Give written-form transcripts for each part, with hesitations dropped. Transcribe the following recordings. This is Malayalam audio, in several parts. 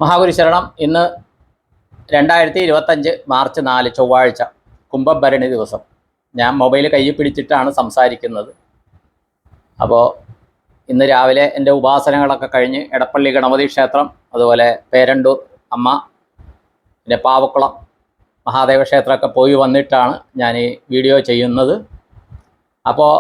മഹാഗുരു ശരണം. ഇന്ന് 2025 മാർച്ച് 4 ചൊവ്വാഴ്ച, കുംഭഭരണി ദിവസം. ഞാൻ മൊബൈൽ കയ്യിൽ പിടിച്ചിട്ടാണ് സംസാരിക്കുന്നത്. അപ്പോൾ ഇന്ന് രാവിലെ എൻ്റെ ഉപാസനകളൊക്കെ കഴിഞ്ഞ് എടപ്പള്ളി ഗണപതി ക്ഷേത്രം, അതുപോലെ പേരണ്ടൂർ അമ്മ, പിന്നെ പാവക്കുളം മഹാദേവ ക്ഷേത്രമൊക്കെ പോയി വന്നിട്ടാണ് ഞാൻ ഈ വീഡിയോ ചെയ്യുന്നത്. അപ്പോൾ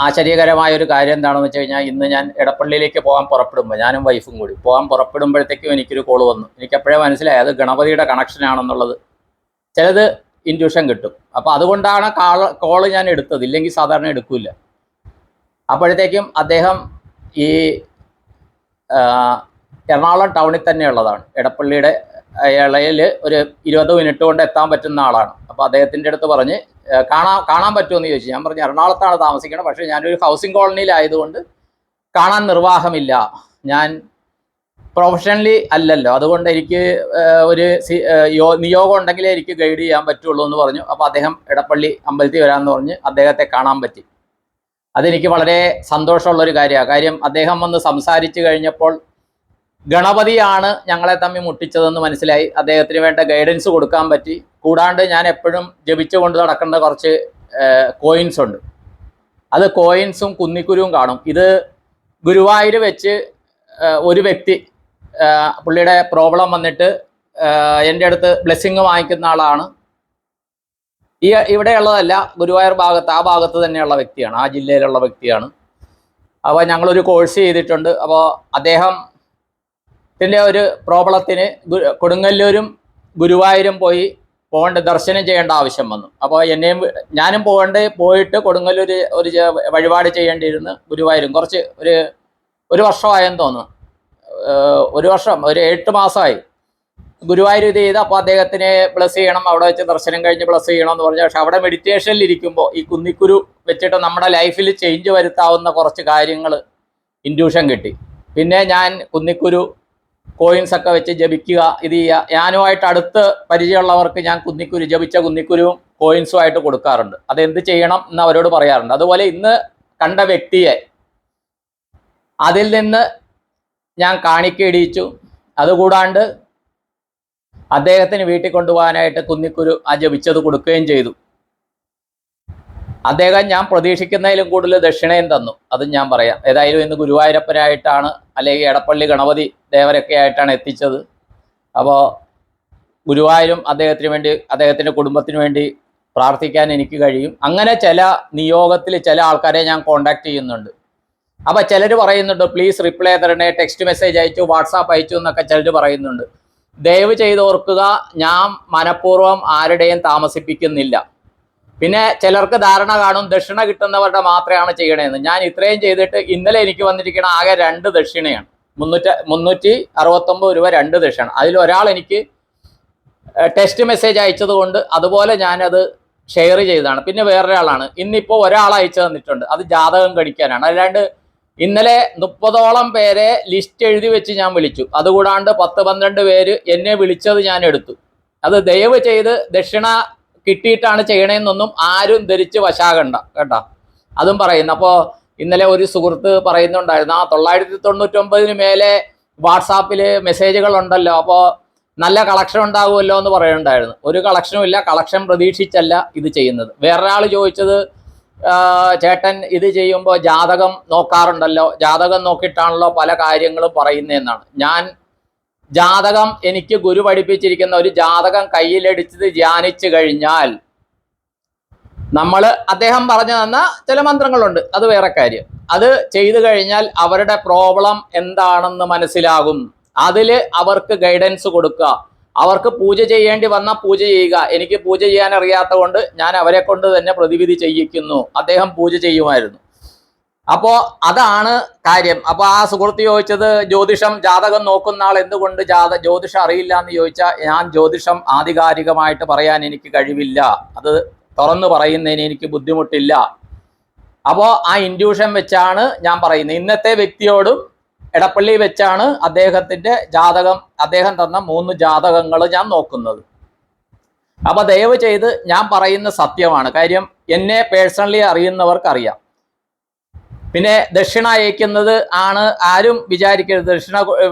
ആശ്ചര്യകരമായൊരു കാര്യം എന്താണെന്ന് വെച്ച് കഴിഞ്ഞാൽ, ഇന്ന് ഞാൻ എടപ്പള്ളിയിലേക്ക് പോകാൻ പുറപ്പെടുമ്പോൾ, ഞാനും വൈഫും കൂടി പോകാൻ പുറപ്പെടുമ്പോഴത്തേക്കും എനിക്കൊരു കോൾ വന്നു. എനിക്കപ്പോഴേ മനസ്സിലായി അത് ഗണപതിയുടെ കണക്ഷനാണെന്നുള്ളത്. ചിലത് ഇൻറ്റ്യൂഷൻ കിട്ടും. അപ്പോൾ അതുകൊണ്ടാണ് കോള് ഞാൻ എടുത്തത്, ഇല്ലെങ്കിൽ സാധാരണ എടുക്കില്ല. അപ്പോഴത്തേക്കും അദ്ദേഹം ഈ എറണാകുളം ടൗണിൽ തന്നെയുള്ളതാണ്. എടപ്പള്ളിയുടെ ഇളയിൽ ഒരു 20 മിനിറ്റ് കൊണ്ട് എത്താൻ പറ്റുന്ന ആളാണ്. അപ്പോൾ അദ്ദേഹത്തിൻ്റെ അടുത്ത് പറഞ്ഞ് കാണാൻ പറ്റുമെന്ന് ചോദിച്ചു. ഞാൻ പറഞ്ഞു എറണാകുളത്താണ് താമസിക്കണം, പക്ഷേ ഞാനൊരു ഹൗസിംഗ് കോളനിയിലായതുകൊണ്ട് കാണാൻ നിർവാഹമില്ല, ഞാൻ പ്രൊഫഷണലി അല്ലല്ലോ, അതുകൊണ്ട് എനിക്ക് ഒരു നിയോഗം ഉണ്ടെങ്കിലേ എനിക്ക് ഗൈഡ് ചെയ്യാൻ പറ്റുള്ളൂ എന്ന് പറഞ്ഞു. അപ്പോൾ അദ്ദേഹം എടപ്പള്ളി അമ്പലത്തിൽ വരാമെന്ന് പറഞ്ഞ് അദ്ദേഹത്തെ കാണാൻ പറ്റി. അതെനിക്ക് വളരെ സന്തോഷമുള്ളൊരു കാര്യമാണ്. കാര്യം അദ്ദേഹം വന്ന് സംസാരിച്ച് കഴിഞ്ഞപ്പോൾ ഗണപതിയാണ് ഞങ്ങളെ തമ്മിൽ മുട്ടിച്ചതെന്ന് മനസ്സിലായി. അദ്ദേഹത്തിന് വേണ്ട ഗൈഡൻസ് കൊടുക്കാൻ പറ്റി. കൂടാണ്ട് ഞാൻ എപ്പോഴും ജപിച്ചു കൊണ്ട് നടക്കേണ്ട കുറച്ച് കോയിൻസ് ഉണ്ട്. അത് കോയിൻസും കുന്നിക്കുരുവും കാണും. ഇത് ഗുരുവായൂർ വെച്ച് ഒരു വ്യക്തി, പുള്ളിയുടെ പ്രോബ്ലം വന്നിട്ട് എൻ്റെ അടുത്ത് ബ്ലെസ്സിങ് വാങ്ങിക്കുന്ന ആളാണ്. ഇവിടെയുള്ളതല്ല, ഗുരുവായൂർ ഭാഗത്ത്, ആ ഭാഗത്ത് തന്നെയുള്ള വ്യക്തിയാണ്, ആ ജില്ലയിലുള്ള വ്യക്തിയാണ്. അപ്പോൾ ഞങ്ങളൊരു കോഴ്സ് ചെയ്തിട്ടുണ്ട്. അപ്പോൾ അദ്ദേഹത്തിൻ്റെ ഒരു പ്രോബ്ലത്തിന് കൊടുങ്ങല്ലൂരും ഗുരുവായൂരും പോകേണ്ട ദർശനം ചെയ്യേണ്ട ആവശ്യം വന്നു. അപ്പോൾ ഞാനും പോയിട്ട് കൊടുങ്ങല്ലൂർ ഒരു വഴിപാട് ചെയ്യേണ്ടിയിരുന്ന് ഗുരുവായൂരും കുറച്ച് ഒരു വർഷമായെന്ന് തോന്നുന്നു. ഒരു 8 മാസമായി ഗുരുവായൂർ ഇത് ചെയ്ത്. അപ്പോൾ അദ്ദേഹത്തിനെ ബ്ലസ് ചെയ്യണം, അവിടെ വെച്ച് ദർശനം കഴിഞ്ഞ് ബ്ലസ് ചെയ്യണം എന്ന് പറഞ്ഞു. പക്ഷെ അവിടെ മെഡിറ്റേഷനിൽ ഇരിക്കുമ്പോൾ ഈ കുന്നിക്കുരു വെച്ചിട്ട് നമ്മുടെ ലൈഫിൽ ചേഞ്ച് വരുത്താവുന്ന കുറച്ച് കാര്യങ്ങൾ ഇൻറ്റ്യൂഷൻ കിട്ടി. പിന്നെ ഞാൻ കുന്നിക്കുരു കോയിൻസൊക്കെ വെച്ച് ജപിക്കുക, ഇത് ചെയ്യുക. ഞാനുമായിട്ട് അടുത്ത് പരിചയമുള്ളവർക്ക് ഞാൻ ജപിച്ച കുന്നിക്കുരുവും കോയിൻസുമായിട്ട് കൊടുക്കാറുണ്ട്. അതെന്ത് ചെയ്യണം എന്ന് അവരോട് പറയാറുണ്ട്. അതുപോലെ ഇന്ന് കണ്ട വ്യക്തിയെ അതിൽ നിന്ന് ഞാൻ കാണിക്കയിടിയിച്ചു. അതുകൂടാണ്ട് അദ്ദേഹത്തിന് വീട്ടിൽ കൊണ്ടുപോകാനായിട്ട് കുന്നിക്കുരു ജപിച്ചത് കൊടുക്കുകയും ചെയ്തു. അദ്ദേഹം ഞാൻ പ്രതീക്ഷിക്കുന്നതിലും കൂടുതൽ ദക്ഷിണയും തന്നു, അതും ഞാൻ പറയാം. ഏതായാലും ഇന്ന് ഗുരുവായൂരപ്പനായിട്ടാണ്, അല്ലെങ്കിൽ എടപ്പള്ളി ഗണപതി ദേവരൊക്കെ ആയിട്ടാണ് എത്തിച്ചത്. അപ്പോൾ ഗുരുവായൂരും അദ്ദേഹത്തിന് വേണ്ടി, അദ്ദേഹത്തിൻ്റെ കുടുംബത്തിന് വേണ്ടി പ്രാർത്ഥിക്കാൻ എനിക്ക് കഴിയും. അങ്ങനെ ചില നിയോഗത്തിൽ ചില ആൾക്കാരെ ഞാൻ കോണ്ടാക്ട് ചെയ്യുന്നുണ്ട്. അപ്പോൾ ചിലർ പറയുന്നുണ്ട് പ്ലീസ് റിപ്ലൈ തരണേ, ടെക്സ്റ്റ് മെസ്സേജ് അയച്ചു, വാട്സാപ്പ് അയച്ചു എന്നൊക്കെ ചിലർ പറയുന്നുണ്ട്. ദയവ് ചെയ്ത് ഓർക്കുക, ഞാൻ മനഃപൂർവ്വം ആരുടെയും താമസിപ്പിക്കുന്നില്ല. പിന്നെ ചിലർക്ക് ധാരണ കാണും ദക്ഷിണ കിട്ടുന്നവരുടെ മാത്രമാണ് ചെയ്യണേന്ന്. ഞാൻ ഇത്രയും ചെയ്തിട്ട് ഇന്നലെ എനിക്ക് വന്നിരിക്കുന്ന ആകെ 2 ദക്ഷിണയാണ്. 369 രൂപ 2 ദക്ഷിണ. അതിലൊരാൾ എനിക്ക് ടെക്സ്റ്റ് മെസ്സേജ് അയച്ചത് കൊണ്ട് അതുപോലെ ഞാനത് ഷെയർ ചെയ്തതാണ്. പിന്നെ വേറൊരാളാണ് ഇന്നിപ്പോൾ ഒരാൾ അയച്ചു തന്നിട്ടുണ്ട്, അത് ജാതകം കടിക്കാനാണ്. അല്ലാണ്ട് ഇന്നലെ 30ഓളം പേരെ ലിസ്റ്റ് എഴുതി വെച്ച് ഞാൻ വിളിച്ചു. അതുകൂടാണ്ട് 10-12 പേര് എന്നെ വിളിച്ചത് ഞാൻ എടുത്തു. അത് ദയവ് ചെയ്ത് ദക്ഷിണ കിട്ടിയിട്ടാണ് ചെയ്യണേന്നൊന്നും ആരും ധരിച്ച് വശാകണ്ട കേട്ടോ, അതും പറയുന്നു. അപ്പോൾ ഇന്നലെ ഒരു സുഹൃത്ത് പറയുന്നുണ്ടായിരുന്നു, 999 മേലെ വാട്സാപ്പിൽ മെസ്സേജുകൾ ഉണ്ടല്ലോ, അപ്പോൾ നല്ല കളക്ഷൻ ഉണ്ടാകുമല്ലോ എന്ന് പറയുന്നുണ്ടായിരുന്നു. ഒരു കളക്ഷനും ഇല്ല, കളക്ഷൻ പ്രതീക്ഷിച്ചല്ല ഇത് ചെയ്യുന്നത്. വേറൊരാൾ ചോദിച്ചത്, ചേട്ടൻ ഇത് ചെയ്യുമ്പോൾ ജാതകം നോക്കാറുണ്ടല്ലോ, ജാതകം നോക്കിയിട്ടാണല്ലോ പല കാര്യങ്ങളും പറയുന്നതെന്നാണ്. ഞാൻ ജാതകം, എനിക്ക് ഗുരു പഠിപ്പിച്ചിരിക്കുന്ന ഒരു ജാതകം കയ്യിലെടുത്ത് ധ്യാനിച്ചു കഴിഞ്ഞാൽ അദ്ദേഹം പറഞ്ഞു തന്ന ചില മന്ത്രങ്ങളുണ്ട്, അത് വേറെ കാര്യം. അത് ചെയ്തു കഴിഞ്ഞാൽ അവരുടെ പ്രോബ്ലം എന്താണെന്ന് മനസ്സിലാകും. അതിൽ അവർക്ക് ഗൈഡൻസ് കൊടുക്കുക. അവർക്ക് പൂജ ചെയ്യേണ്ടി വന്നാൽ പൂജ ചെയ്യുക. എനിക്ക് പൂജ ചെയ്യാൻ അറിയാത്ത കൊണ്ട് ഞാൻ അവരെ കൊണ്ട് തന്നെ പ്രതിവിധി ചെയ്യിക്കുന്നു. അദ്ദേഹം പൂജ ചെയ്യുമായിരുന്നു. അപ്പോൾ അതാണ് കാര്യം. അപ്പോൾ ആ സുഹൃത്ത് ചോദിച്ചത്, ജാതകം നോക്കുന്ന ആൾ എന്തുകൊണ്ട് ജ്യോതിഷം അറിയില്ല എന്ന് ചോദിച്ചാൽ, ഞാൻ ജ്യോതിഷം ആധികാരികമായിട്ട് പറയാൻ എനിക്ക് കഴിവില്ല, അത് തുറന്നു പറയുന്നതിന് എനിക്ക് ബുദ്ധിമുട്ടില്ല. അപ്പോൾ ആ ഇൻറ്റ്യൂഷൻ വെച്ചാണ് ഞാൻ പറയുന്നത്. ഇന്നത്തെ വ്യക്തിയോടും എടപ്പള്ളി വെച്ചാണ് അദ്ദേഹത്തിൻ്റെ ജാതകം, അദ്ദേഹം തന്ന 3 ജാതകങ്ങൾ ഞാൻ നോക്കുന്നത്. അപ്പോൾ ദയവ് ചെയ്ത് ഞാൻ പറയുന്ന സത്യമാണ്. കാര്യം എന്നെ പേഴ്സണലി അറിയുന്നവർക്കറിയാം. പിന്നെ ദക്ഷിണ അയക്കുന്നത് ആണ് ആരും വിചാരിക്കരുത്, ദക്ഷിണ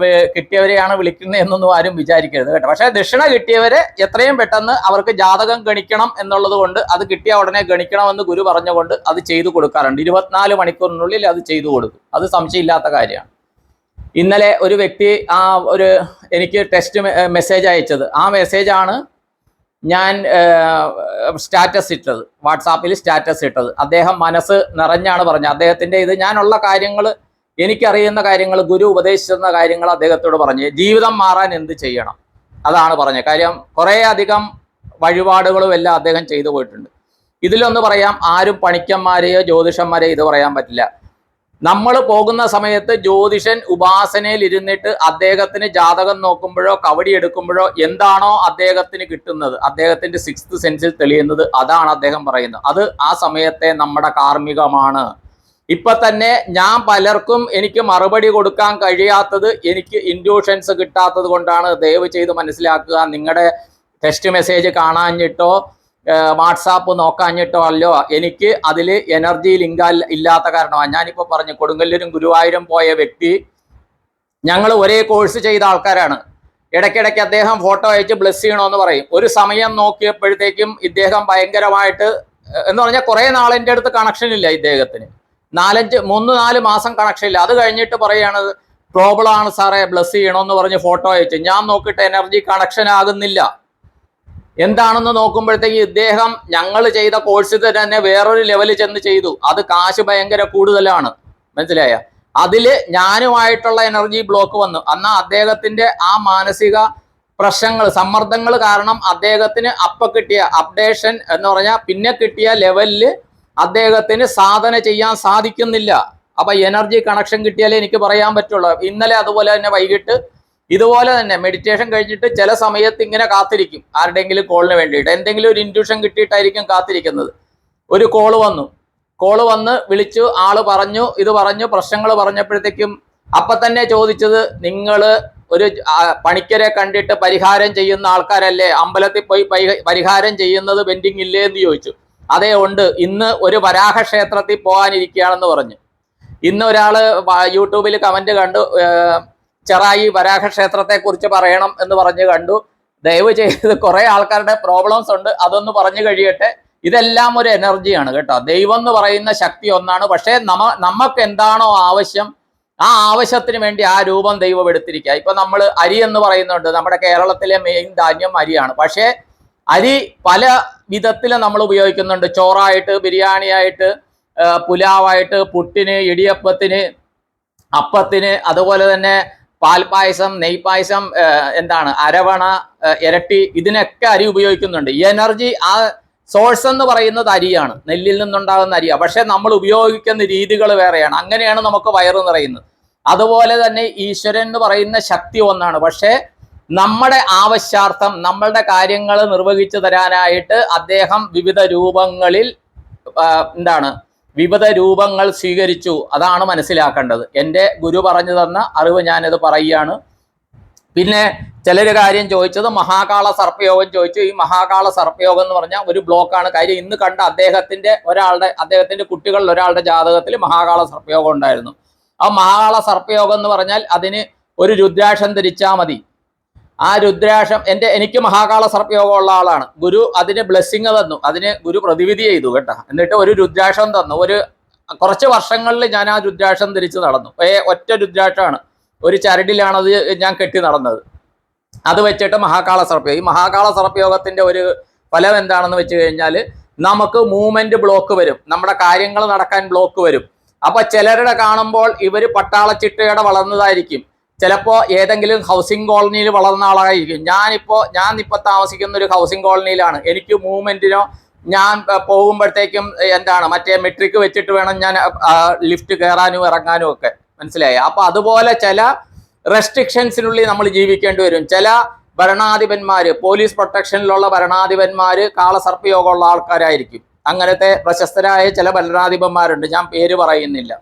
കിട്ടിയവരെയാണ് വിളിക്കുന്നത് എന്നൊന്നും ആരും വിചാരിക്കരുത് കേട്ടോ. പക്ഷേ ദക്ഷിണ കിട്ടിയവരെ എത്രയും പെട്ടെന്ന് അവർക്ക് ജാതകം ഗണിക്കണം എന്നുള്ളത് കൊണ്ട് അത് കിട്ടിയ ഉടനെ ഗണിക്കണമെന്ന് ഗുരു പറഞ്ഞുകൊണ്ട് അത് ചെയ്തു കൊടുക്കാറുണ്ട്. 24 മണിക്കൂറിനുള്ളിൽ അത് ചെയ്തു കൊടുക്കും. അത് സംശയമില്ലാത്ത കാര്യമാണ്. ഇന്നലെ ഒരു വ്യക്തി എനിക്ക് ടെക്സ്റ്റ് മെസ്സേജ് അയച്ചത്, ആ മെസ്സേജാണ് ഞാൻ സ്റ്റാറ്റസ് ഇട്ടത്, വാട്സാപ്പിൽ സ്റ്റാറ്റസ് ഇട്ടത്. അദ്ദേഹം മനസ്സ് നിറഞ്ഞാണ് പറഞ്ഞത്. അദ്ദേഹത്തിൻ്റെ ഞാനുള്ള കാര്യങ്ങൾ, എനിക്കറിയുന്ന കാര്യങ്ങൾ, ഗുരു ഉപദേശിച്ചിരുന്ന കാര്യങ്ങൾ അദ്ദേഹത്തോട് പറഞ്ഞ് ജീവിതം മാറാൻ എന്ത് ചെയ്യണം അതാണ് പറഞ്ഞത്. കാര്യം കുറേ അധികം വഴിപാടുകളും എല്ലാം അദ്ദേഹം ചെയ്തു പോയിട്ടുണ്ട്. ഇതിലൊന്ന് പറയാം, ആരും പണിക്കന്മാരെയോ ജ്യോതിഷന്മാരെയോ ഇത് പറയാൻ പറ്റില്ല. നമ്മൾ പോകുന്ന സമയത്ത് ജ്യോതിഷൻ ഉപാസനയിൽ ഇരുന്നിട്ട് അദ്ദേഹത്തിന് ജാതകം നോക്കുമ്പോഴോ കവടി എടുക്കുമ്പോഴോ എന്താണോ അദ്ദേഹത്തിന് കിട്ടുന്നത്, അദ്ദേഹത്തിന്റെ 6th സെൻസിൽ തെളിയുന്നത്, അതാണ് അദ്ദേഹം പറയുന്നത്. അത് ആ സമയത്തെ നമ്മുടെ കാർമ്മികമാണ്. ഇപ്പൊ തന്നെ ഞാൻ പലർക്കും എനിക്ക് മറുപടി കൊടുക്കാൻ കഴിയാത്തത് എനിക്ക് ഇൻഡ്യൂഷൻസ് കിട്ടാത്തത് കൊണ്ടാണ്. ദയവ് ചെയ്ത് മനസ്സിലാക്കുക. നിങ്ങളുടെ ടെക്സ്റ്റ് മെസ്സേജ് കാണാഞ്ഞിട്ടോ വാട്സാപ്പ് നോക്കാഞ്ഞിട്ടോ അല്ലോ എനിക്ക് അതിൽ എനർജി ലിങ്ക് ഇല്ലാത്ത കാരണമാണ്. ഞാനിപ്പോൾ പറഞ്ഞു, കൊടുങ്ങല്ലൂരും ഗുരുവായൂരും പോയ വ്യക്തി, ഞങ്ങൾ ഒരേ കോഴ്സ് ചെയ്ത ആൾക്കാരാണ്. ഇടയ്ക്കിടയ്ക്ക് അദ്ദേഹം ഫോട്ടോ അയച്ച് ബ്ലെസ് ചെയ്യണമെന്ന് പറയും. ഒരു സമയം നോക്കിയപ്പോഴത്തേക്കും ഇദ്ദേഹം ഭയങ്കരമായിട്ട് എന്ന് പറഞ്ഞാൽ കുറേ നാളെൻ്റെ അടുത്ത് കണക്ഷൻ ഇല്ല ഇദ്ദേഹത്തിന്. 3-4 മാസം കണക്ഷൻ ഇല്ല. അത് കഴിഞ്ഞിട്ട് പറയുകയാണ് പ്രോബ്ലം ആണ് സാറേ, ബ്ലെസ് ചെയ്യണമെന്ന് പറഞ്ഞ് ഫോട്ടോ അയച്ചു. ഞാൻ നോക്കിയിട്ട് എനർജി കണക്ഷൻ ആകുന്നില്ല. എന്താണെന്ന് നോക്കുമ്പോഴത്തേക്ക് ഇദ്ദേഹം ഞങ്ങൾ ചെയ്ത കോഴ്സിൽ തന്നെ വേറൊരു ലെവലിൽ ചെന്ന് ചെയ്തു. അത് കാശ് ഭയങ്കര കൂടുതലാണ്, മനസ്സിലായ? അതിൽ ഞാനുമായിട്ടുള്ള എനർജി ബ്ലോക്ക് വന്നു. എന്നാൽ അദ്ദേഹത്തിന്റെ ആ മാനസിക പ്രശ്നങ്ങൾ, സമ്മർദ്ദങ്ങൾ കാരണം അദ്ദേഹത്തിന് കിട്ടിയ അപ്ഡേഷൻ എന്ന് പറഞ്ഞാൽ പിന്നെ കിട്ടിയ ലെവലിൽ അദ്ദേഹത്തിന് സാധന ചെയ്യാൻ സാധിക്കുന്നില്ല. അപ്പൊ എനർജി കണക്ഷൻ കിട്ടിയാലേ എനിക്ക് പറയാൻ പറ്റുള്ളൂ. ഇന്നലെ അതുപോലെ തന്നെ വൈകിട്ട് ഇതുപോലെ തന്നെ മെഡിറ്റേഷൻ കഴിഞ്ഞിട്ട് ചില സമയത്ത് ഇങ്ങനെ കാത്തിരിക്കും ആരുടെയെങ്കിലും കോളിന് വേണ്ടിയിട്ട്. എന്തെങ്കിലും ഒരു ഇൻഡ്യൂഷൻ കിട്ടിയിട്ടായിരിക്കും കാത്തിരിക്കുന്നത്. ഒരു കോള് വന്ന് വിളിച്ചു, ആള് പറഞ്ഞു, ഇത് പറഞ്ഞു, പ്രശ്നങ്ങൾ പറഞ്ഞപ്പോഴത്തേക്കും അപ്പം തന്നെ ചോദിച്ചത്, നിങ്ങൾ ഒരു പണിക്കരെ കണ്ടിട്ട് പരിഹാരം ചെയ്യുന്ന ആൾക്കാരല്ലേ, അമ്പലത്തിൽ പോയി പരിഹാരം ചെയ്യുന്നത് പെൻഡിങ് ഇല്ലേ എന്ന് ചോദിച്ചു. അതേ ഉണ്ട്, ഇന്ന് ഒരു വരാഹ ക്ഷേത്രത്തിൽ പോകാനിരിക്കുകയാണെന്ന് പറഞ്ഞു. ഇന്ന് ഒരാൾ യൂട്യൂബിൽ കമന്റ് കണ്ടു, ചെറായി വരാഹ ക്ഷേത്രത്തെ കുറിച്ച് പറയണം എന്ന് പറഞ്ഞു കണ്ടു. ദയവ് ചെയ്ത് കുറെ ആൾക്കാരുടെ പ്രോബ്ലംസ് ഉണ്ട്, അതൊന്ന് പറഞ്ഞു കഴിയട്ടെ. ഇതെല്ലാം ഒരു എനർജിയാണ് കേട്ടോ. ദൈവം എന്ന് പറയുന്ന ശക്തി ഒന്നാണ്. പക്ഷേ നമുക്ക് എന്താണോ ആവശ്യം, ആ ആവശ്യത്തിന് വേണ്ടി ആ രൂപം ദൈവം എടുത്തിരിക്കുക. ഇപ്പൊ നമ്മൾ അരി എന്ന് പറയുന്നുണ്ട്, നമ്മുടെ കേരളത്തിലെ മെയിൻ ധാന്യം അരിയാണ്. പക്ഷേ അരി പല വിധത്തിൽ നമ്മൾ ഉപയോഗിക്കുന്നുണ്ട്. ചോറായിട്ട്, ബിരിയാണിയായിട്ട്, പുലാവായിട്ട്, പുട്ടിന്, ഇടിയപ്പത്തിന്, അപ്പത്തിന്, അതുപോലെ തന്നെ പാൽപ്പായസം, നെയ്പായസം, അരവണ, ഇരട്ടി, ഇതിനൊക്കെ അരി ഉപയോഗിക്കുന്നുണ്ട്. ഈ എനർജി, ആ സോഴ്സ് എന്ന് പറയുന്നത് അരിയാണ്, നെല്ലിൽ നിന്നുണ്ടാകുന്ന അരിയാണ്. പക്ഷെ നമ്മൾ ഉപയോഗിക്കുന്ന രീതികൾ വേറെയാണ്. അങ്ങനെയാണ് നമുക്ക് വയറ് നിറയുന്നത്. അതുപോലെ തന്നെ ഈശ്വരൻ എന്ന് പറയുന്ന ശക്തി ഒന്നാണ്. പക്ഷേ നമ്മുടെ ആവശ്യാർത്ഥം, നമ്മളുടെ കാര്യങ്ങൾ നിർവഹിച്ചു തരാനായിട്ട് അദ്ദേഹം വിവിധ രൂപങ്ങളിൽ വിവിധ രൂപങ്ങൾ സ്വീകരിച്ചു. അതാണ് മനസ്സിലാക്കേണ്ടത്. എൻ്റെ ഗുരു പറഞ്ഞു തന്ന അറിവ് ഞാനത് പറയുകയാണ്. പിന്നെ ചിലര് കാര്യം ചോദിച്ചത് മഹാകാള സർപ്പയോഗം ചോദിച്ചു. ഈ മഹാകാള സർപ്പയോഗം എന്ന് പറഞ്ഞാൽ ഒരു ബ്ലോക്കാണ്. കാര്യം ഇന്ന് കണ്ട അദ്ദേഹത്തിന്റെ കുട്ടികളിൽ ഒരാളുടെ ജാതകത്തിൽ മഹാകാള സർപ്പയോഗം ഉണ്ടായിരുന്നു. ആ മഹാകാള സർപ്പയോഗം എന്ന് പറഞ്ഞാൽ അതിന് ഒരു രുദ്രാക്ഷം ധരിച്ചാൽ മതി. ആ രുദ്രാക്ഷം എനിക്ക് മഹാകാള സർപ്പയോഗം ഉള്ള ആളാണ്. ഗുരു അതിന് ബ്ലെസ്സിങ് തന്നു, അതിന് ഗുരു പ്രതിവിധി ചെയ്തു കേട്ടോ. എന്നിട്ട് ഒരു രുദ്രാക്ഷം തന്നു. കുറച്ച് വർഷങ്ങളിൽ ഞാൻ ആ രുദ്രാക്ഷം ധരിച്ച് നടന്നു. ഒറ്റ രുദ്രാക്ഷമാണ്, ഒരു ചരടിലാണ് അത് ഞാൻ കെട്ടി നടന്നത്. അത് വെച്ചിട്ട് മഹാകാള സർപ്പയോഗം. ഈ മഹാകാള സർപ്പയോഗത്തിന്റെ ഒരു ഫലം എന്താണെന്ന് വെച്ച് കഴിഞ്ഞാൽ നമുക്ക് മൂവ്മെന്റ് ബ്ലോക്ക് വരും, നമ്മുടെ കാര്യങ്ങൾ നടക്കാൻ ബ്ലോക്ക് വരും. അപ്പൊ ചിലരുടെ കാണുമ്പോൾ ഇവര് പട്ടാളച്ചിട്ടയുടെ വളർന്നതായിരിക്കും, ചിലപ്പോൾ ഏതെങ്കിലും ഹൗസിംഗ് കോളനിയിൽ വളർന്ന ആളായിരിക്കും. ഞാനിപ്പോൾ താമസിക്കുന്ന ഒരു ഹൗസിംഗ് കോളനിയിലാണ്. എനിക്ക് മൂവ്മെന്റിനോ, ഞാൻ പോകുമ്പോഴത്തേക്കും മറ്റേ മെട്രിക് വെച്ചിട്ട് വേണം ഞാൻ ലിഫ്റ്റ് കയറാനും ഇറങ്ങാനും ഒക്കെ, മനസ്സിലായി? അപ്പൊ അതുപോലെ ചില റെസ്ട്രിക്ഷൻസിനുള്ളിൽ നമ്മൾ ജീവിക്കേണ്ടി വരും. ചില ഭരണാധിപന്മാര്, പോലീസ് പ്രൊട്ടക്ഷനിലുള്ള ഭരണാധിപന്മാര് കാളസർപ്പയോഗമുള്ള ആൾക്കാരായിരിക്കും. അങ്ങനത്തെ പ്രശസ്തരായ ചില ഭരണാധിപന്മാരുണ്ട്, ഞാൻ പേര് പറയുന്നില്ല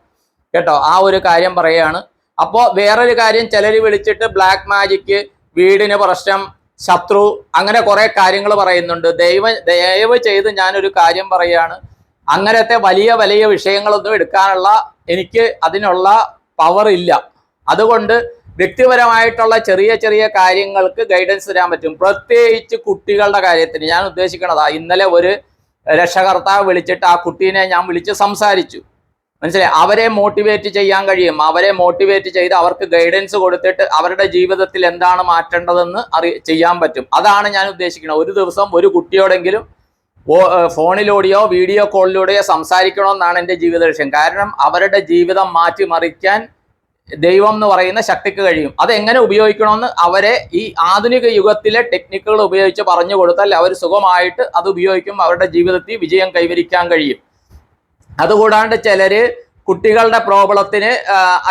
കേട്ടോ. ആ ഒരു കാര്യം പറയുകയാണ്. അപ്പോൾ വേറൊരു കാര്യം, ചിലർ വിളിച്ചിട്ട് ബ്ലാക്ക് മാജിക്ക്, വീടിന് പ്രശ്നം, ശത്രു, അങ്ങനെ കുറെ കാര്യങ്ങൾ പറയുന്നുണ്ട്. ദയവ് ചെയ്ത് ഞാനൊരു കാര്യം പറയുകയാണ്. അങ്ങനത്തെ വലിയ വലിയ വിഷയങ്ങളൊന്നും എടുക്കാനുള്ള എനിക്ക് അതിനുള്ള പവർ ഇല്ല. അതുകൊണ്ട് വ്യക്തിപരമായിട്ടുള്ള ചെറിയ ചെറിയ കാര്യങ്ങൾക്ക് ഗൈഡൻസ് തരാൻ പറ്റും. പ്രത്യേകിച്ച് കുട്ടികളുടെ കാര്യത്തിന് ഞാൻ ഉദ്ദേശിക്കണതാ. ഇന്നലെ ഒരു രക്ഷകർത്താവ് വിളിച്ചിട്ട് ആ കുട്ടീനെ ഞാൻ വിളിച്ച് സംസാരിച്ചു. മനസ്സിലായി? അവരെ മോട്ടിവേറ്റ് ചെയ്യാൻ കഴിയും. അവരെ മോട്ടിവേറ്റ് ചെയ്ത് അവർക്ക് ഗൈഡൻസ് കൊടുത്തിട്ട് അവരുടെ ജീവിതത്തിൽ എന്താണ് മാറ്റേണ്ടതെന്ന് ചെയ്യാൻ പറ്റും. അതാണ് ഞാൻ ഉദ്ദേശിക്കുന്നത്. ഒരു ദിവസം ഒരു കുട്ടിയോടെങ്കിലും ഫോണിലൂടെയോ വീഡിയോ കോളിലൂടെയോ സംസാരിക്കണമെന്നാണ് എൻ്റെ ജീവിത ലക്ഷ്യം. കാരണം അവരുടെ ജീവിതം മാറ്റിമറിക്കാൻ ദൈവം എന്ന് പറയുന്ന ശക്തിക്ക് കഴിയും. അതെങ്ങനെ ഉപയോഗിക്കണമെന്ന് അവരെ ഈ ആധുനിക യുഗത്തിലെ ടെക്നിക്കുകൾ ഉപയോഗിച്ച് പറഞ്ഞു കൊടുത്താൽ അവർ സുഖമായിട്ട് അത് ഉപയോഗിക്കും. അവരുടെ ജീവിതത്തിൽ വിജയം കൈവരിക്കാൻ കഴിയും. അതുകൂടാണ്ട് ചിലര് കുട്ടികളുടെ പ്രോബ്ലത്തിന്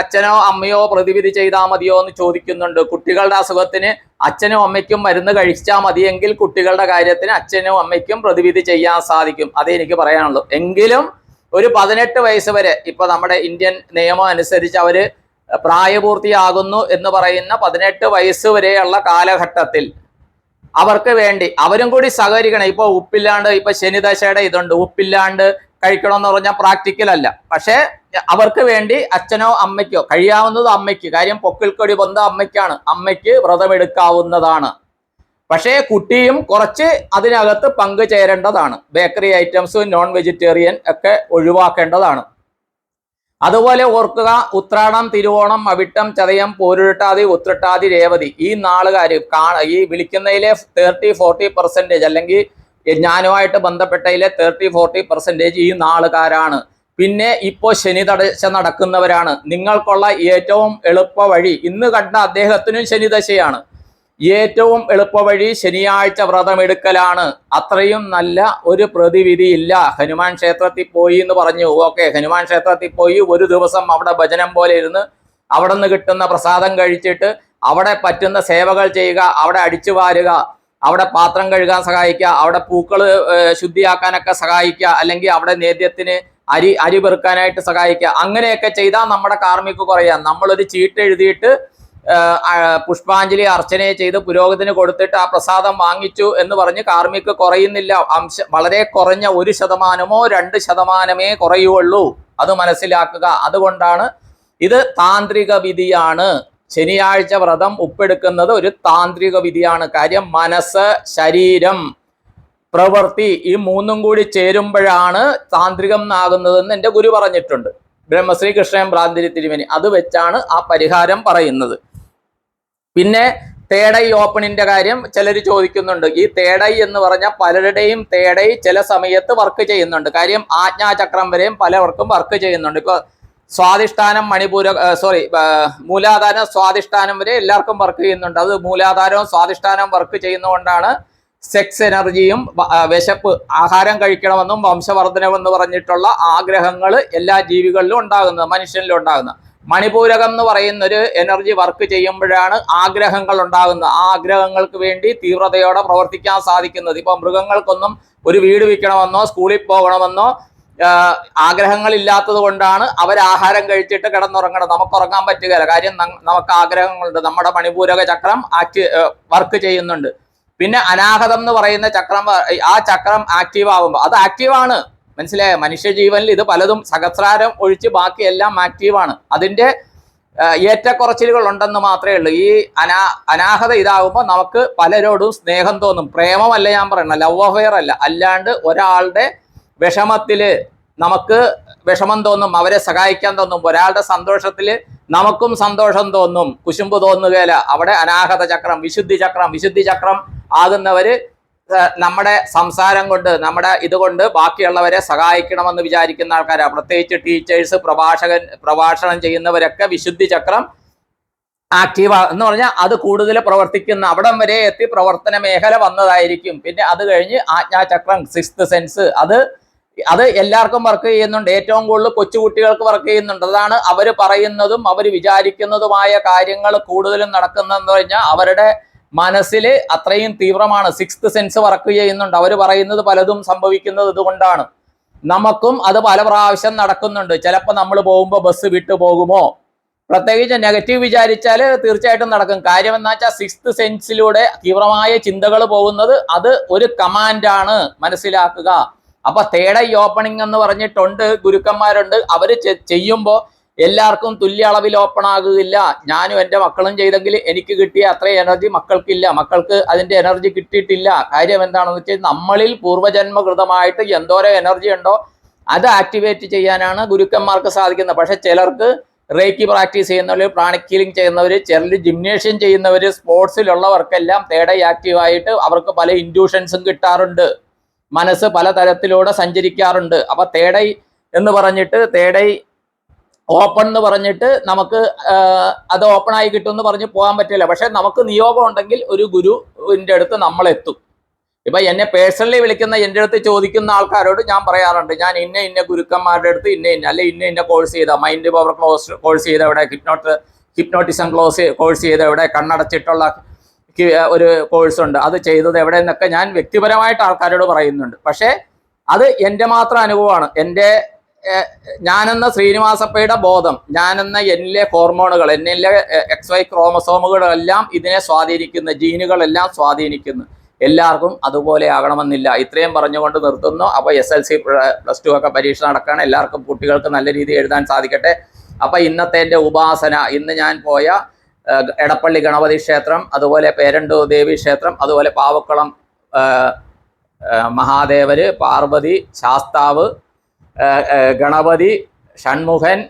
അച്ഛനോ അമ്മയോ പ്രതിവിധി ചെയ്താൽ മതിയോ എന്ന് ചോദിക്കുന്നുണ്ട്. കുട്ടികളുടെ അസുഖത്തിന് അച്ഛനും അമ്മയ്ക്കും മരുന്ന് കഴിച്ചാൽ മതിയെങ്കിൽ കുട്ടികളുടെ കാര്യത്തിന് അച്ഛനും അമ്മയ്ക്കും പ്രതിവിധി ചെയ്യാൻ സാധിക്കും. അതേ എനിക്ക് പറയാനുള്ളൂ. എങ്കിലും ഒരു 18 വയസ്സ് വരെ, ഇപ്പൊ നമ്മുടെ ഇന്ത്യൻ നിയമം അനുസരിച്ച് അവര് പ്രായപൂർത്തിയാകുന്നു എന്ന് പറയുന്ന 18 വയസ്സ് വരെയുള്ള കാലഘട്ടത്തിൽ അവർക്ക് വേണ്ടി അവരും കൂടി സഹകരിക്കണം. ഇപ്പൊ ഉപ്പില്ലാണ്ട്, ഇപ്പൊ ശനിദശയുടെ ഇതുണ്ട്, ഉപ്പില്ലാണ്ട് കഴിക്കണമെന്ന് പറഞ്ഞാൽ പ്രാക്ടിക്കൽ അല്ല. പക്ഷെ അവർക്ക് വേണ്ടി അച്ഛനോ അമ്മയ്ക്കോ, കഴിയാവുന്നത് അമ്മയ്ക്ക്, കാര്യം പൊക്കിൾക്കൊടി പൊന്ത അമ്മയ്ക്കാണ്, അമ്മയ്ക്ക് വ്രതമെടുക്കാവുന്നതാണ്. പക്ഷേ കുട്ടിയും കുറച്ച് അതിനകത്ത് പങ്കുചേരേണ്ടതാണ്. ബേക്കറി ഐറ്റംസ്, നോൺ വെജിറ്റേറിയൻ ഒക്കെ ഒഴിവാക്കേണ്ടതാണ്. അതുപോലെ ഓർക്കുക, ഉത്രാടം, തിരുവോണം, അവിട്ടം, ചതയം, പോരുരുട്ടാതി, ഉത്രട്ടാതി, രേവതി ഈ നാളുകാർ ഈ വിളിക്കുന്നതിലെ 30-40% അല്ലെങ്കിൽ ഞാനുമായിട്ട് ബന്ധപ്പെട്ടതിലെ 30-40% ഈ നാളുകാരാണ്. പിന്നെ ഇപ്പോൾ ശനി ദശ നടക്കുന്നവരാണ്. നിങ്ങൾക്കുള്ള ഏറ്റവും എളുപ്പ വഴി, ഇന്ന് കണ്ട അദ്ദേഹത്തിനും ശനിദശയാണ്, ഏറ്റവും എളുപ്പ വഴി ശനിയാഴ്ച വ്രതമെടുക്കലാണ്. അത്രയും നല്ല ഒരു പ്രതിവിധി ഇല്ല. ഹനുമാൻ ക്ഷേത്രത്തിൽ പോയി എന്ന് പറഞ്ഞു, ഓക്കെ, ഹനുമാൻ ക്ഷേത്രത്തിൽ പോയി ഒരു ദിവസം അവിടെ ഭജനം പോലെ ഇരുന്ന് അവിടെ നിന്ന് കിട്ടുന്ന പ്രസാദം കഴിച്ചിട്ട് അവിടെ പറ്റുന്ന സേവകൾ ചെയ്യുക, അവിടെ അടിച്ചു വാരുക, അവിടെ പാത്രം കഴുകാൻ സഹായിക്കുക, അവിടെ പൂക്കൾ ശുദ്ധിയാക്കാനൊക്കെ സഹായിക്കുക, അല്ലെങ്കിൽ അവിടെ നേദ്യത്തിന് അരി പെറുക്കാനായിട്ട് സഹായിക്കുക. അങ്ങനെയൊക്കെ ചെയ്താൽ നമ്മുടെ കാർമ്മിക കുറയാം. നമ്മളൊരു ചീട്ട് എഴുതിയിട്ട് പുഷ്പാഞ്ജലി അർച്ചനയെ ചെയ്ത് പുരോഹിതന് കൊടുത്തിട്ട് ആ പ്രസാദം വാങ്ങിച്ചു എന്ന് പറഞ്ഞ് കാർമ്മിക കുറയുന്നില്ല. വളരെ കുറഞ്ഞ 1%-2% കുറയുള്ളൂ. അത് മനസ്സിലാക്കുക. അതുകൊണ്ടാണ് ഇത് താന്ത്രിക വിധിയാണ്. ശനിയാഴ്ച വ്രതം ഉപ്പെടുക്കുന്നത് ഒരു താന്ത്രിക വിധിയാണ്. കാര്യം മനസ്സ്, ശരീരം, പ്രവൃത്തി ഈ മൂന്നും കൂടി ചേരുമ്പോഴാണ് താന്ത്രികം ആകുന്നതെന്ന് എൻ്റെ ഗുരു പറഞ്ഞിട്ടുണ്ട്, ബ്രഹ്മശ്രീ കൃഷ്ണൻ ഭ്രാന്തിരി തിരുമേനി. അത് വെച്ചാണ് ആ പരിഹാരം പറയുന്നത്. പിന്നെ തേടൈ ഓപ്പണിന്റെ കാര്യം ചിലർ ചോദിക്കുന്നുണ്ട്. ഈ തേടൈ എന്ന് പറഞ്ഞാൽ പലരുടെയും തേടൈ ചില സമയത്ത് വർക്ക് ചെയ്യുന്നുണ്ട്. കാര്യം ആജ്ഞാചക്രം വരെയും പലവർക്കും വർക്ക് ചെയ്യുന്നുണ്ട്. ഇപ്പൊ സ്വാധിഷ്ഠാനം, മൂലാധാരം, സ്വാധിഷ്ഠാനം വരെ എല്ലാവർക്കും വർക്ക് ചെയ്യുന്നുണ്ട്. അത് മൂലാധാരവും സ്വാധിഷ്ഠാനവും വർക്ക് ചെയ്യുന്നതുകൊണ്ടാണ് സെക്സ് എനർജിയും വിശപ്പ്, ആഹാരം കഴിക്കണമെന്നും വംശവർദ്ധനമെന്ന് പറഞ്ഞിട്ടുള്ള ആഗ്രഹങ്ങൾ എല്ലാ ജീവികളിലും ഉണ്ടാകുന്നത്, മനുഷ്യനിലും ഉണ്ടാകുന്നത്. മണിപൂരകം എന്ന് പറയുന്ന ഒരു എനർജി വർക്ക് ചെയ്യുമ്പോഴാണ് ആഗ്രഹങ്ങൾ ഉണ്ടാകുന്നത്. ആ ആഗ്രഹങ്ങൾക്ക് വേണ്ടി തീവ്രതയോടെ പ്രവർത്തിക്കാൻ സാധിക്കുന്നത്. ഇപ്പൊ മൃഗങ്ങൾക്കൊന്നും ഒരു വീട് വിൽക്കണമെന്നോ സ്കൂളിൽ പോകണമെന്നോ ആഗ്രഹങ്ങളില്ലാത്തത് കൊണ്ടാണ് അവർ ആഹാരം കഴിച്ചിട്ട് കിടന്നുറങ്ങണം. നമുക്ക് ഉറങ്ങാൻ പറ്റുകയില്ല. കാര്യം നമുക്ക് ആഗ്രഹങ്ങളുണ്ട്. നമ്മുടെ മണിപൂരക ചക്രം വർക്ക് ചെയ്യുന്നുണ്ട്. പിന്നെ അനാഹതം എന്ന് പറയുന്ന ചക്രം, ആ ചക്രം ആക്റ്റീവ് ആകുമ്പോൾ അത് ആക്റ്റീവാണ്. മനസ്സിലായോ? മനുഷ്യജീവനിൽ ഇത് പലതും സഹസ്രാരം ഒഴിച്ച് ബാക്കിയെല്ലാം ആക്റ്റീവാണ്. അതിൻ്റെ ഏറ്റക്കുറച്ചിലുകൾ ഉണ്ടെന്ന് മാത്രമേ ഉള്ളൂ. ഈ അനാഹത ഇതാകുമ്പോൾ നമുക്ക് പലരോടും സ്നേഹം തോന്നും. പ്രേമമല്ല ഞാൻ പറയുന്നത്, ലവ് അഫെയർ അല്ല. അല്ലാണ്ട് ഒരാളുടെ വിഷമത്തിൽ നമുക്ക് വിഷമം തോന്നും, അവരെ സഹായിക്കാൻ തോന്നും. ഒരാളുടെ സന്തോഷത്തിൽ നമുക്കും സന്തോഷം തോന്നും, കുശുമ്പ് തോന്നുകയില്ല. അവിടെ അനാഹത ചക്രം, വിശുദ്ധി ചക്രം ആകുന്നവര് നമ്മുടെ സംസാരം കൊണ്ട്, നമ്മുടെ ഇതുകൊണ്ട് ബാക്കിയുള്ളവരെ സഹായിക്കണമെന്ന് വിചാരിക്കുന്ന ആൾക്കാരാണ്. പ്രത്യേകിച്ച് ടീച്ചേഴ്സ്, പ്രഭാഷണം ചെയ്യുന്നവരൊക്കെ വിശുദ്ധി ചക്രം ആക്റ്റീവ് എന്ന് പറഞ്ഞാൽ അത് കൂടുതൽ പ്രവർത്തിക്കുന്ന അവിടം വരെ എത്തി പ്രവർത്തന മേഖല വന്നതായിരിക്കും. പിന്നെ അത് കഴിഞ്ഞ് ആജ്ഞാചക്രം, സിക്സ്ത് സെൻസ്, അത് എല്ലാവർക്കും വർക്ക് ചെയ്യുന്നുണ്ട്. ഏറ്റവും കൂടുതൽ കൊച്ചുകുട്ടികൾക്ക് വർക്ക് ചെയ്യുന്നുണ്ട്. അതാണ് അവർ പറയുന്നതും അവർ വിചാരിക്കുന്നതുമായ കാര്യങ്ങൾ കൂടുതലും നടക്കുന്നതെന്ന് പറഞ്ഞാൽ അവരുടെ മനസ്സിൽ അത്രയും തീവ്രമാണ്. സിക്സ്ത് സെൻസ് വർക്ക് ചെയ്യുന്നുണ്ട്. അവർ പറയുന്നത് പലതും സംഭവിക്കുന്നത് ഇതുകൊണ്ടാണ്. നമുക്കും അത് പല പ്രാവശ്യം നടക്കുന്നുണ്ട്. ചിലപ്പോൾ നമ്മൾ പോകുമ്പോൾ ബസ് വിട്ടു പോകുമോ, പ്രത്യേകിച്ച് നെഗറ്റീവ് വിചാരിച്ചാൽ തീർച്ചയായിട്ടും നടക്കും. കാര്യം എന്താ വെച്ചാൽ സിക്സ്ത് സെൻസിലൂടെ തീവ്രമായ ചിന്തകൾ പോകുന്നത് അത് ഒരു കമാൻഡാണ്, മനസ്സിലാക്കുക. അപ്പൊ തേർഡ് ഐ ഓപ്പണിംഗ് എന്ന് പറഞ്ഞിട്ടുണ്ട്, ഗുരുക്കന്മാരുണ്ട്. അവര് ചെയ്യുമ്പോൾ എല്ലാവർക്കും തുല്യ അളവിൽ ഓപ്പൺ ആകുകയില്ല. ഞാനും എൻ്റെ മക്കളും ചെയ്തെങ്കിൽ എനിക്ക് കിട്ടിയ അത്രയും എനർജി മക്കൾക്കില്ല, മക്കൾക്ക് അതിന്റെ എനർജി കിട്ടിയിട്ടില്ല. കാര്യം എന്താണെന്ന് വെച്ചാൽ നമ്മളിൽ പൂർവ്വജന്മകൃതമായിട്ട് എന്തോരം എനർജി ഉണ്ടോ അത് ആക്ടിവേറ്റ് ചെയ്യാനാണ് ഗുരുക്കന്മാർക്ക് സാധിക്കുന്നത്. പക്ഷെ ചിലർക്ക് റേക്കി പ്രാക്ടീസ് ചെയ്യുന്നവർ, പ്രാണിക് ഹീലിംഗ് ചെയ്യുന്നവർ, ചിലർ ജിംനേഷ്യം ചെയ്യുന്നവർ, സ്പോർട്സിലുള്ളവർക്കെല്ലാം തേർഡ് ഐ ആക്റ്റീവായിട്ട് അവർക്ക് പല ഇൻഡ്യൂഷൻസും കിട്ടാറുണ്ട്, മനസ്സ് പല തരത്തിലൂടെ സഞ്ചരിക്കാറുണ്ട്. അപ്പൊ തേർഡ് ഐ എന്ന് പറഞ്ഞിട്ട്, തേർഡ് ഐ ഓപ്പൺ എന്ന് പറഞ്ഞിട്ട് നമുക്ക് അത് ഓപ്പൺ ആയി കിട്ടും എന്ന് പറഞ്ഞ് പോകാൻ പറ്റില്ല. പക്ഷെ നമുക്ക് നിയോഗം ഉണ്ടെങ്കിൽ ഒരു ഗുരുവിൻ്റെ അടുത്ത് നമ്മൾ എത്തും. ഇപ്പൊ എന്നെ പേഴ്സണലി വിളിക്കുന്ന, എൻ്റെ അടുത്ത് ചോദിക്കുന്ന ആൾക്കാരോട് ഞാൻ പറയാറുണ്ട്, ഞാൻ ഇന്ന ഗുരുക്കന്മാരുടെ അടുത്ത് അല്ലെ ഇന്ന കോഴ്സ് ചെയ്ത, മൈൻഡ് പവർ കോഴ്സ് ചെയ്ത എവിടെ, ഹിപ്നോട്ടിസം കോഴ്സ് ചെയ്ത എവിടെ, കണ്ണടച്ചിട്ടുള്ള ഒരു കോഴ്സ് ഉണ്ട്, അത് ചെയ്തത് എവിടെ എന്നൊക്കെ ഞാൻ വ്യക്തിപരമായിട്ട് ആൾക്കാരോട് പറയുന്നുണ്ട്. പക്ഷേ അത് എൻ്റെ മാത്രം അനുഭവമാണ്. ഞാനെന്ന ശ്രീനിവാസപ്പയുടെ ബോധം, ഞാനെന്ന എന്നിലെ ഹോർമോണുകൾ, എന്നിലെ XY ക്രോമസോമുകളെല്ലാം ഇതിനെ സ്വാധീനിക്കുന്നു, ജീനുകളെല്ലാം സ്വാധീനിക്കുന്നു. എല്ലാവർക്കും അതുപോലെ ആകണമെന്നില്ല. ഇത്രയും പറഞ്ഞുകൊണ്ട് നിർത്തുന്നു. അപ്പോൾ SLC +2 ഒക്കെ പരീക്ഷ നടക്കുകയാണ്. എല്ലാവർക്കും കുട്ടികൾക്ക് നല്ല രീതിയിൽ എഴുതാൻ സാധിക്കട്ടെ. അപ്പോൾ ഇന്നത്തെ എൻ്റെ ഉപാസന, ഇന്ന് ഞാൻ പോയ എടപ്പള്ളി ഗണപതി ക്ഷേത്രം, അതുപോലെ പേരണ്ടു ദേവി ക്ഷേത്രം, അതുപോലെ പാവക്കുളം മഹാദേവര്, പാർവതി, ശാസ്താവ്, ഗണപതി, ഷൺമുഖൻ,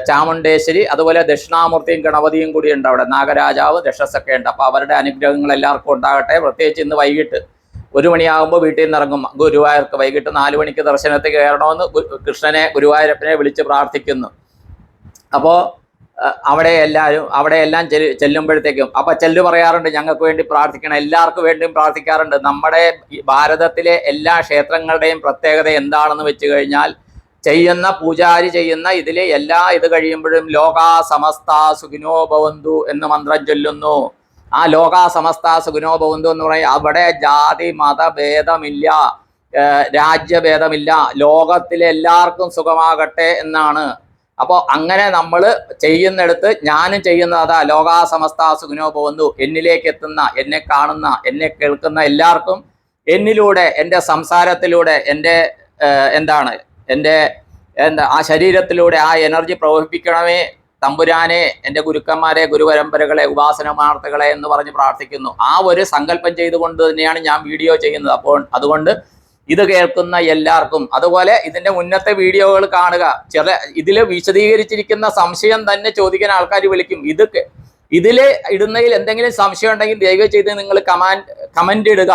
ചാമുണ്ടേശ്വരി, അതുപോലെ ദക്ഷിണാമൂർത്തിയും ഗണപതിയും കൂടി ഉണ്ട് അവിടെ, നാഗരാജാവ്, ദക്ഷസൊക്കെ ഉണ്ട്. അപ്പോൾ അവരുടെ അനുഗ്രഹങ്ങൾ എല്ലാവർക്കും ഉണ്ടാകട്ടെ. പ്രത്യേകിച്ച് ഇന്ന് വൈകിട്ട് 1 മണിയാകുമ്പോൾ വീട്ടിൽ നിന്ന് ഇറങ്ങും ഗുരുവായൂർക്ക്. വൈകിട്ട് 4 മണിക്ക് ദർശനത്തിൽ കയറണമെന്ന് കൃഷ്ണനെ, ഗുരുവായൂരപ്പനെ വിളിച്ച് പ്രാർത്ഥിക്കുന്നു. അപ്പോൾ അവിടെയെല്ലാം ചെല്ലുമ്പോഴത്തേക്കും അപ്പോൾ ചെല്ലു പറയാറുണ്ട്, ഞങ്ങൾക്ക് വേണ്ടി പ്രാർത്ഥിക്കണം, എല്ലാവർക്കും വേണ്ടിയും പ്രാർത്ഥിക്കാറുണ്ട്. നമ്മുടെ ഭാരതത്തിലെ എല്ലാ ക്ഷേത്രങ്ങളുടെയും പ്രത്യേകത എന്താണെന്ന് വെച്ച് കഴിഞ്ഞാൽ, ചെയ്യുന്ന പൂജാരി ചെയ്യുന്ന ഇതിലെ ഇത് കഴിയുമ്പോഴും ലോകാ സമസ്ത സുഖിനോ ഭവന്തു എന്ന് മന്ത്രം ചൊല്ലുന്നു. ആ ലോകാ സമസ്ത സുഖിനോ ഭവന്തു എന്ന് പറയും, അവിടെ ജാതി മതഭേദമില്ല, രാജ്യഭേദമില്ല, ലോകത്തിലെ എല്ലാവർക്കും സുഖമാകട്ടെ എന്നാണ്. അപ്പോൾ അങ്ങനെ നമ്മൾ ചെയ്യുന്നിടത്ത് ഞാനും ചെയ്യുന്നത് അതാ, ലോകാ സമസ്ത സുഖിനോ ഭവന്തു. എന്നിലേക്ക് എത്തുന്ന, എന്നെ കാണുന്ന, എന്നെ കേൾക്കുന്ന എല്ലാവർക്കും എന്നിലൂടെ, എൻ്റെ സംസാരത്തിലൂടെ, എൻ്റെ ആ ശരീരത്തിലൂടെ ആ എനർജി പ്രവഹിപ്പിക്കണമേ തമ്പുരാനെ, എൻ്റെ ഗുരുക്കന്മാരെ, ഗുരുപരമ്പരകളെ, ഉപാസനമാർത്തകളെ എന്ന് പറഞ്ഞ് പ്രാർത്ഥിക്കുന്നു. ആ ഒരു സങ്കല്പം ചെയ്തുകൊണ്ട് തന്നെയാണ് ഞാൻ വീഡിയോ ചെയ്യുന്നത്. അപ്പോൾ അതുകൊണ്ട് ഇത് കേൾക്കുന്ന എല്ലാവർക്കും, അതുപോലെ ഇതിൻ്റെ മുന്നത്തെ വീഡിയോകൾ കാണുക. ഇതിൽ വിശദീകരിച്ചിരിക്കുന്ന സംശയം തന്നെ ചോദിക്കാൻ ആൾക്കാർ വിളിക്കും. ഇതിൽ ഇടുന്നതിൽ എന്തെങ്കിലും സംശയം ഉണ്ടെങ്കിൽ ദയവ് ചെയ്ത് നിങ്ങൾ കമൻ്റ് ഇടുക.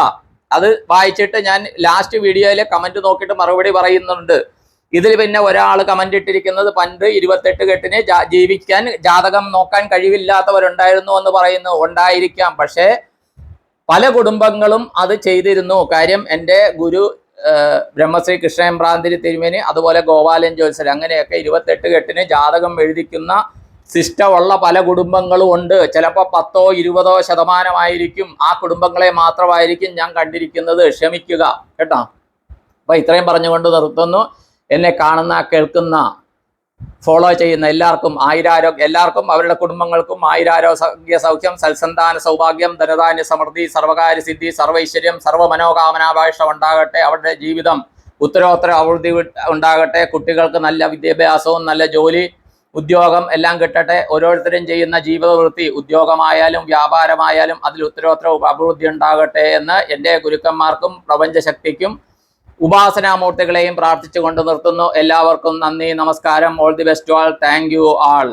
അത് വായിച്ചിട്ട് ഞാൻ ലാസ്റ്റ് വീഡിയോയിലെ കമൻറ്റ് നോക്കിയിട്ട് മറുപടി പറയുന്നുണ്ട്. ഇതിൽ പിന്നെ ഒരാൾ കമന്റ് ഇട്ടിരിക്കുന്നത്, പണ്ട് 28 കെട്ടിന് ജീവിക്കാൻ ജാതകം നോക്കാൻ കഴിവില്ലാത്തവരുണ്ടായിരുന്നു എന്ന് പറയുന്നു. ഉണ്ടായിരിക്കാം, പക്ഷേ പല കുടുംബങ്ങളും അത് ചെയ്തിരുന്നു. കാര്യം എൻ്റെ ഗുരു ബ്രഹ്മശ്രീ കൃഷ്ണേമ്പ്രാന്തിരി തിരുമേനി, അതുപോലെ ഗോപാലൻ ജ്യോത്സ്യർ, അങ്ങനെയൊക്കെ 28 കെട്ടിന് ജാതകം എഴുതിക്കുന്ന സിസ്റ്റമുള്ള പല കുടുംബങ്ങളും ഉണ്ട്. ചിലപ്പോൾ 10-20% ആ കുടുംബങ്ങളെ മാത്രമായിരിക്കും ഞാൻ കണ്ടിരിക്കുന്നത്. ക്ഷമിക്കുക കേട്ടോ. അപ്പോൾ ഇത്രയും പറഞ്ഞുകൊണ്ട് നിർത്തുന്നു. എന്നെ കാണുന്ന, കേൾക്കുന്ന, ഫോളോ ചെയ്യുന്ന എല്ലാവർക്കും എല്ലാവർക്കും അവരുടെ കുടുംബങ്ങൾക്കും ആയുരാരോഗ്യ സൗഖ്യം, സൽസന്താന സൗഭാഗ്യം, ധനധാന്യ സമൃദ്ധി, സർവകാര്യ സിദ്ധി, സർവൈശ്വര്യം, സർവ്വമനോകാമനാപേക്ഷ ഉണ്ടാകട്ടെ. അവരുടെ ജീവിതം ഉത്തരോത്തര അഭിവൃദ്ധി ഉണ്ടാകട്ടെ. കുട്ടികൾക്ക് നല്ല വിദ്യാഭ്യാസവും നല്ല ജോലി, ഉദ്യോഗം എല്ലാം കിട്ടട്ടെ. ഓരോരുത്തരും ചെയ്യുന്ന ജീവിതവൃത്തി, ഉദ്യോഗമായാലും വ്യാപാരമായാലും അതിൽ ഉത്തരോത്തര അഭിവൃദ്ധി ഉണ്ടാകട്ടെ എന്ന് എൻ്റെ ഗുരുക്കന്മാർക്കും പ്രപഞ്ചശക്തിക്കും ഉപാസനാമൂർത്തികളെയും പ്രാർത്ഥിച്ചുകൊണ്ട് നിർത്തുന്നു. എല്ലാവർക്കും നന്ദി, നമസ്കാരം. All the best to all. Thank you all.